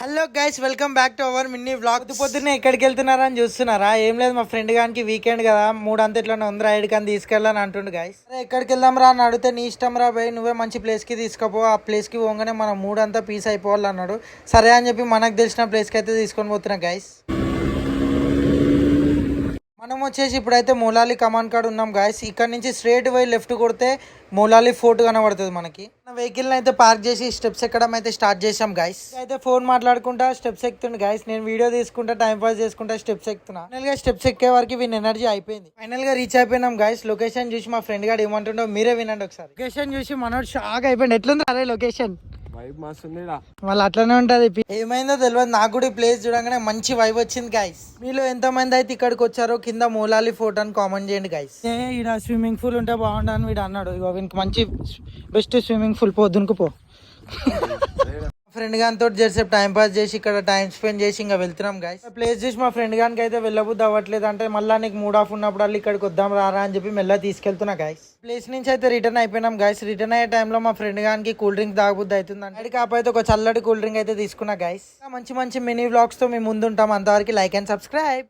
Hello guys, welcome back to our mini vlog. పొద్దున్నే ఎక్కడికి వెళ్తున్నారా అని చూస్తున్నారా? ఏం లేదు, మా ఫ్రెండ్ గానికి వీకెండ్ కదా, మూడంతట్లోనే ఉంది, రైడ్ కానీ తీసుకెళ్ళాలని అంటుండు. గైస్ ఎక్కడికి వెళ్దాం రా అని అడిగితే, నీ ఇష్టం రా భయ్, నువ్వే మంచి ప్లేస్ కి తీసుకుపో, ఆ ప్లేస్ కి పోగానే మన మూడంతా పీస్ అయిపోవాలి అన్నాడు. సరే అని చెప్పి మనకు తెలిసిన ప్లేస్ కి అయితే తీసుకొని పోతున్నా. గైస్ మనం వచ్చేసి ఇప్పుడైతే మోలాలి కమాన్ కాడ ఉన్నాం. గాయస్ ఇక్కడ నుంచి స్ట్రేట్ పోయి లెఫ్ట్ కొడితే మోలాలి ఫోర్ట్ కనబడుతుంది మనకి. వెహికల్ అయితే పార్క్ చేసి స్టెప్స్ ఎక్కడం అయితే స్టార్ట్ చేసాం. గాయస్ అయితే ఫోన్ మాట్లాడుకుంటా స్టెప్స్ ఎక్కుతుండే. గాయస్ నేను వీడియో తీసుకుంటా టైం పాస్ చేసుకుంటా స్టెప్స్ ఎక్కుతున్నా. ఫైనల్ గా స్టెప్స్ ఎక్కే వరకు వీని ఎనర్జీ అయిపోయింది. ఫైనల్ గా రీచ్ అయిపోయినాం. గాయస్ లొకేషన్ చూసి మా ఫ్రెండ్ గారు ఏమంటుండో మీరే వినండి ఒకసారి. లొకేషన్ చూసి మనోడు షాక్ అయిపోయింది. ఎట్లుంది అరే లొకేషన్? వాళ్ళు అట్లనే ఉంటది. ఏమైందో తెలియదు నాకు కూడా. ఈ ప్లేస్ చూడగానే మంచి వైబ్ వచ్చింది. గైస్ మీలో ఎంత మంది అయితే ఇక్కడికి వచ్చారో కింద మోలాలి ఫోర్ట్ అని కామెంట్ చేయండి. గైస్ ఈడ స్విమ్మింగ్ పూల్ ఉంటే బాగుండని వీడు అన్నాడు. ఇగో వీనికి మంచి బెస్ట్ స్విమ్మింగ్ పూల్, పొద్దునకు పో. ఫ్రెండ్ గానితో జరసేపు టైం పాస్ చేసి ఇక్కడ టైం స్పెండ్ చేసి ఇంకా వెళ్తున్నాం. గైస్ ప్లేస్ చూసి మా ఫ్రెండ్ గానికి అయితే వెళ్ళబుద్ది అవ్వట్లేదు. అంటే మళ్ళీ నీకు మూడ్ ఆఫ్ ఉన్నప్పుడు వాళ్ళు ఇక్కడికి వద్దాం రారా అని చెప్పి మెల్ల తీసుకెళ్తున్నా. గైస్ ప్లేస్ నుంచి అయితే రిటర్న్ అయిపోయినాం. గైస్ రిటర్న్ అయ్యే టైంలో మా ఫ్రెండ్ గానికి కూల్ డ్రింక్ తాగబుద్ది అవుతుంది. అక్కడికి కాకపోతే ఒక చల్లటి కూల్ డ్రింక్ అయితే తీసుకున్నా. గైస్ మంచి మంచి మినీ వ్లాగ్స్ తో మేము ముందుంటాం. అంతవరకు లైక్ అండ్ సబ్స్క్రైబ్.